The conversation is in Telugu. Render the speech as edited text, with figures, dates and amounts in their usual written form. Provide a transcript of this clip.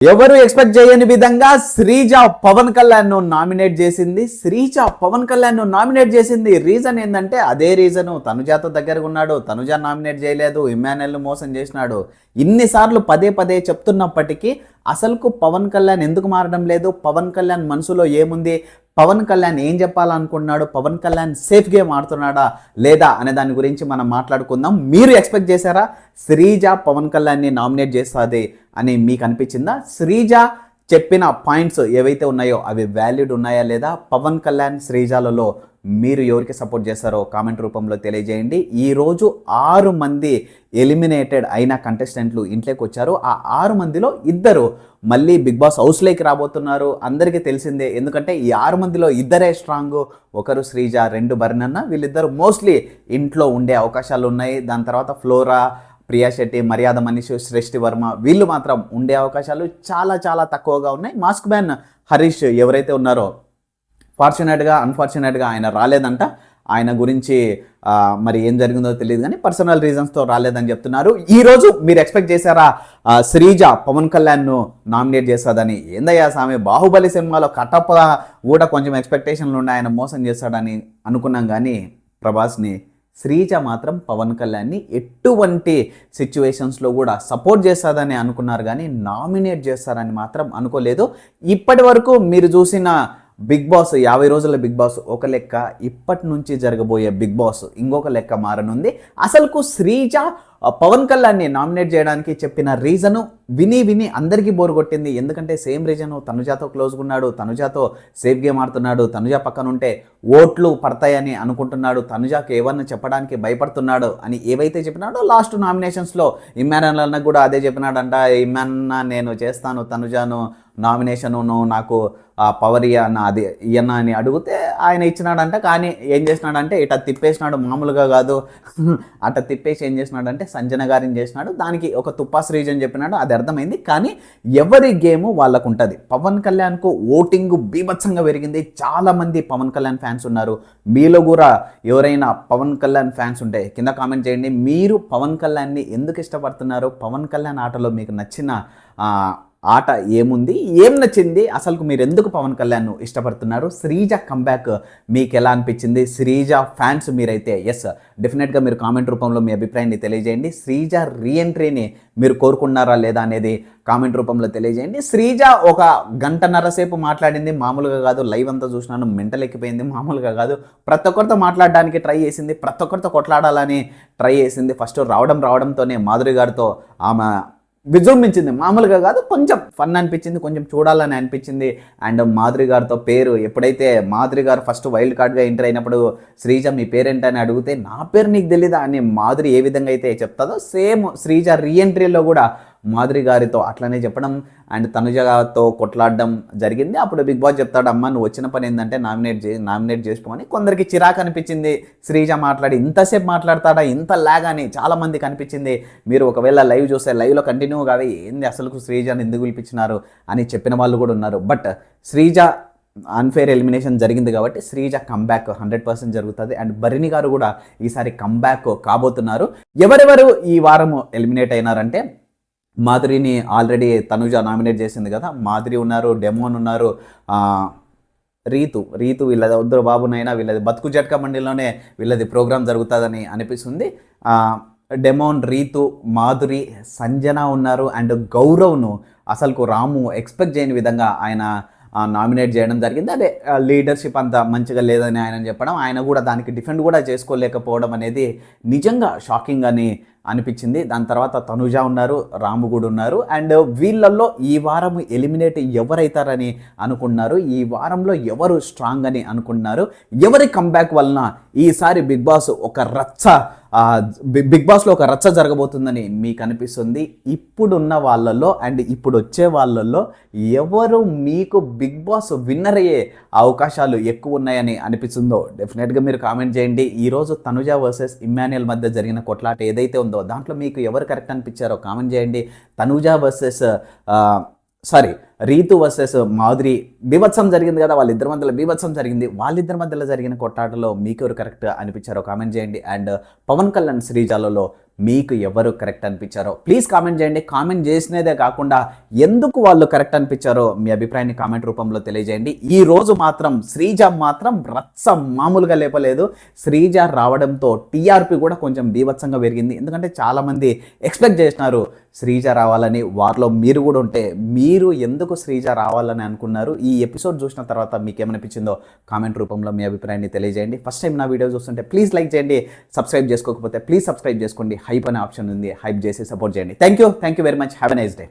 ఎవరు ఎక్స్పెక్ట్ చేయని విధంగా శ్రీజ పవన్ కళ్యాణ్ ను నామినేట్ చేసింది. శ్రీజ పవన్ కళ్యాణ్ ను నామినేట్ చేసింది. రీజన్ ఏంటంటే అదే రీజను, తనుజాతో దగ్గరగా ఉన్నాడు, తనుజ నామినేట్ చేయలేదు, ఇమ్మాన్యుయల్ ను మోసం చేసినాడు. ఇన్నిసార్లు పదే పదే చెప్తున్నప్పటికీ అసలుకు పవన్ కళ్యాణ్ ఎందుకు మారడం లేదు, పవన్ కళ్యాణ్ మనసులో ఏముంది, పవన్ కళ్యాణ్ ఏం చెప్పాలనుకున్నాడు, పవన్ కళ్యాణ్ సేఫ్ గేమ్ ఆడుతున్నాడా లేదా అనే దాని గురించి మనం మాట్లాడుకుందాం. మీరు ఎక్స్పెక్ట్ చేశారా శ్రీజ పవన్ కళ్యాణ్ని నామినేట్ చేస్తుంది అని మీకు అనిపించిందా? శ్రీజ చెప్పిన పాయింట్స్ ఏవైతే ఉన్నాయో అవి వ్యాలిడ్ ఉన్నాయా లేదా? పవన్ కళ్యాణ్ శ్రీజాలలో మీరు ఎవరికి సపోర్ట్ చేస్తారో కామెంట్ రూపంలో తెలియజేయండి. ఈరోజు 6 మంది ఎలిమినేటెడ్ అయిన కంటెస్టెంట్లు ఇంట్లోకి వచ్చారు. ఆ 6 మందిలో 2 మళ్ళీ బిగ్ బాస్ హౌస్లోకి రాబోతున్నారు. అందరికీ తెలిసిందే, ఎందుకంటే ఈ 6 మందిలో 2 స్ట్రాంగ్. ఒకరు శ్రీజ, 2 బర్నన్న. వీళ్ళిద్దరు మోస్ట్లీ ఇంట్లో ఉండే అవకాశాలు ఉన్నాయి. దాని తర్వాత ఫ్లోరా, ప్రియా శెట్టి, మర్యాద మనీష్, శ్రేష్ఠి వర్మ వీళ్ళు మాత్రం ఉండే అవకాశాలు చాలా చాలా తక్కువగా ఉన్నాయి. మాస్క్ మ్యాన్ హరీష్ ఎవరైతే ఉన్నారో ఫార్చునేట్గా అన్ఫార్చునేట్గా ఆయన రాలేదంట. ఆయన గురించి మరి ఏం జరిగిందో తెలియదు, కానీ పర్సనల్ రీజన్స్తో రాలేదని చెప్తున్నారు. ఈరోజు మీరు ఎక్స్పెక్ట్ చేశారా శ్రీజ పవన్ కళ్యాణ్ను నామినేట్ చేస్తుందని? ఏందయ్యా స్వామి, బాహుబలి సినిమాలో కట్టప్ప కూడా కొంచెం ఎక్స్పెక్టేషన్లు ఉన్నాయి, ఆయన మోసం చేస్తాడని అనుకున్నాం. కానీ ప్రభాస్ని, శ్రీజ మాత్రం పవన్ కళ్యాణ్ని ఎటువంటి సిచ్యువేషన్స్లో కూడా సపోర్ట్ చేస్తుందని అనుకున్నారు, కానీ నామినేట్ చేస్తారని మాత్రం అనుకోలేదు. ఇప్పటి వరకు మీరు చూసిన బిగ్ బాస్ 50 రోజుల బిగ్ బాస్ ఒక లెక్క, ఇప్పటి నుంచి జరగబోయే బిగ్ బాస్ ఇంకొక లెక్క మారనుంది. అసలుకు శ్రీజ పవన్ కళ్యాణ్ని నామినేట్ చేయడానికి చెప్పిన రీజను విని అందరికీ బోరు కొట్టింది. ఎందుకంటే సేమ్ రీజను, తనుజాతో క్లోజ్గా ఉన్నాడు, తనుజాతో సేఫ్ గేమ్ ఆడుతున్నాడు, తనుజ పక్కన ఉంటే ఓట్లు పడతాయని అనుకుంటున్నాడు, తనుజాకి ఏమన్నా చెప్పడానికి భయపడుతున్నాడు అని ఏవైతే చెప్పినాడో లాస్ట్ నామినేషన్స్లో ఇమ్మాన్యుయల్ అన్న కూడా అదే చెప్పినాడంట. ఇమ్మాన్న నేను చేస్తాను తనుజాను నామినేషను, నాకు పవర్ ఇయ్యన్న, అది ఇయ్యన్న అని అడిగితే ఆయన ఇచ్చినాడంట. కానీ ఏం చేసినాడంటే ఇట తిప్పేసినాడు, మామూలుగా కాదు అట తిప్పేసి ఏం చేసినాడంటే సంజన గారిని చేసినాడు. దానికి ఒక తుప్పాస్ రీజన్ చెప్పినాడు, అది అర్థమైంది. కానీ ఎవరి గేమ్ వాళ్ళకు ఉంటుంది. పవన్ కళ్యాణ్కు ఓటింగ్ బీభత్సంగా పెరిగింది. చాలామంది పవన్ కళ్యాణ్ ఫ్యాన్స్ ఉన్నారు. మీలో కూడా ఎవరైనా పవన్ కళ్యాణ్ ఫ్యాన్స్ ఉంటే కింద కామెంట్ చేయండి. మీరు పవన్ కళ్యాణ్ని ఎందుకు ఇష్టపడుతున్నారు? పవన్ కళ్యాణ్ ఆటలో మీకు నచ్చిన ఆట ఏముంది, ఏం నచ్చింది, అసలు మీరు ఎందుకు పవన్ కళ్యాణ్ను ఇష్టపడుతున్నారు? శ్రీజ కంబ్యాక్ మీకు ఎలా అనిపించింది? శ్రీజ ఫ్యాన్స్ మీరైతే ఎస్ డెఫినెట్గా మీరు కామెంట్ రూపంలో మీ అభిప్రాయాన్ని తెలియజేయండి. శ్రీజ రీఎంట్రీని మీరు కోరుకున్నారా లేదా అనేది కామెంట్ రూపంలో తెలియజేయండి. శ్రీజ ఒక 1.5 సేపు మాట్లాడింది, మామూలుగా కాదు. లైవ్ అంతా చూసినాను, మెంటల్ ఎక్కిపోయింది, మామూలుగా కాదు. ప్రతి ఒక్కరితో మాట్లాడడానికి ట్రై చేసింది, ప్రతి ఒక్కరితో కొట్లాడాలని ట్రై చేసింది. ఫస్ట్ రావడంతోనే మాధురి గారితో ఆమె విజృంభించింది, మామూలుగా కాదు. కొంచెం ఫన్ అనిపించింది, కొంచెం చూడాలని అనిపించింది. అండ్ మాధురి గారితో పేరు ఎప్పుడైతే మాధురి గారు ఫస్ట్ వైల్డ్ కార్డ్గా ఎంటర్ అయినప్పుడు శ్రీజ మీ పేరేంటని అడిగితే నా పేరు నీకు తెలీదా అని మాధురి ఏ విధంగా అయితే చెప్తాదో సేమ్ శ్రీజ రీఎంట్రీలో కూడా మాధురి గారితో అట్లనే చెప్పడం అండ్ తనుజతో కొట్లాడడం జరిగింది. అప్పుడు బిగ్ బాస్ చెప్తాడు, అమ్మ నువ్వు వచ్చిన పని ఏంటంటే నామినేట్ చేసుకోమని. కొందరికి చిరాకు అనిపించింది శ్రీజ మాట్లాడి, ఇంతసేపు మాట్లాడతాడా, ఇంత లాగ్ అని చాలామందికి అనిపించింది. మీరు ఒకవేళ లైవ్ చూస్తే లైవ్లో కంటిన్యూగా ఏంది అసలు శ్రీజని ఎందుకు పిలిపించినారు అని చెప్పిన వాళ్ళు కూడా ఉన్నారు. బట్ శ్రీజ అన్ఫేర్ ఎలిమినేషన్ జరిగింది కాబట్టి శ్రీజ కంబ్యాక్ 100% జరుగుతుంది. అండ్ భరణి గారు కూడా ఈసారి కంబ్యాక్ కాబోతున్నారు. ఎవరెవరు ఈ వారం ఎలిమినేట్ అయినారంటే మాధురిని ఆల్రెడీ తనుజ నామినేట్ చేసింది కదా, మాధురి ఉన్నారు, డెమోన్ ఉన్నారు, రీతు వీళ్ళది వద్దరు బాబునైనా వీళ్ళది బతుకు జట్కా మండలిలోనే వీళ్ళది ప్రోగ్రామ్ జరుగుతుందని అనిపిస్తుంది. డెమోన్, రీతు, మాధురి, సంజన ఉన్నారు. అండ్ గౌరవ్ను అసలుకు రాము ఎక్స్పెక్ట్ చేయని విధంగా ఆయన నామినేట్ చేయడం జరిగింది. అదే లీడర్షిప్ అంత మంచిగా లేదని ఆయన చెప్పడం, ఆయన కూడా దానికి డిఫెండ్ కూడా చేసుకోలేకపోవడం అనేది నిజంగా షాకింగ్ అని అనిపించింది. దాని తర్వాత తనుజ ఉన్నారు, రాము కూడా ఉన్నారు. అండ్ వీళ్ళల్లో ఈ వారం ఎలిమినేట్ ఎవరైతారని అనుకున్నారు, ఈ వారంలో ఎవరు స్ట్రాంగ్ అని అనుకున్నారు, ఎవరి కంబ్యాక్ వలన ఈసారి బిగ్ బాస్ ఒక రచ్చ జరగబోతుందని మీకు అనిపిస్తుంది? ఇప్పుడున్న వాళ్ళల్లో అండ్ ఇప్పుడు వచ్చే వాళ్ళల్లో ఎవరు మీకు బిగ్ బాస్ విన్నర్ అయ్యే అవకాశాలు ఎక్కువ ఉన్నాయని అనిపిస్తుందో డెఫినెట్గా మీరు కామెంట్ చేయండి. ఈరోజు తనుజ వర్సెస్ ఇమ్మాన్యుయల్ మధ్య జరిగిన కొట్లాట ఏదైతే ఉందో దాంట్లో మీకు ఎవరు కరెక్ట్ అనిపించారో కామెంట్ చేయండి. తనుజ వర్సెస్ రీతు వర్సెస్ మాధురి బీభత్సం జరిగింది కదా, వాళ్ళిద్దరి మధ్యలో బీభత్సం జరిగింది. వాళ్ళిద్దరి మధ్యలో జరిగిన కొట్టాటలో మీకెవరు కరెక్ట్ అనిపించారో కామెంట్ చేయండి. అండ్ పవన్ కళ్యాణ్ శ్రీజాలలో మీకు ఎవరు కరెక్ట్ అనిపించారో ప్లీజ్ కామెంట్ చేయండి. కామెంట్ చేసినదే కాకుండా ఎందుకు వాళ్ళు కరెక్ట్ అనిపించారో మీ అభిప్రాయాన్ని కామెంట్ రూపంలో తెలియజేయండి. ఈ రోజు మాత్రం శ్రీజ మాత్రం రచ్చ మామూలుగా లేపలేదు. శ్రీజ రావడంతో టీఆర్పీ కూడా కొంచెం బీభత్సంగా పెరిగింది. ఎందుకంటే చాలామంది ఎక్స్పెక్ట్ చేసినారు శ్రీజ రావాలని. వారిలో మీరు కూడా ఉంటే మీరు ఎందుకు శ్రీజ రావాలని అనుకున్నారు? ఈ ఎపిసోడ్ చూసిన తర్వాత మీకు ఏమనిపించిందో కామెంట్ రూపంలో మీ అభిప్రాయాన్ని తెలియజేయండి. ఫస్ట్ టైం నా వీడియో చూస్తుంటే ప్లీజ్ లైక్ చేయండి. సబ్స్క్రైబ్ చేసుకోకపోతే ప్లీజ్ సబ్స్క్రైబ్ చేసుకోండి. హైప్ అనే ఆప్షన్ ఉంది, హైప్ చేసి సపోర్ట్ చేయండి. Thank you very much. Have a nice day.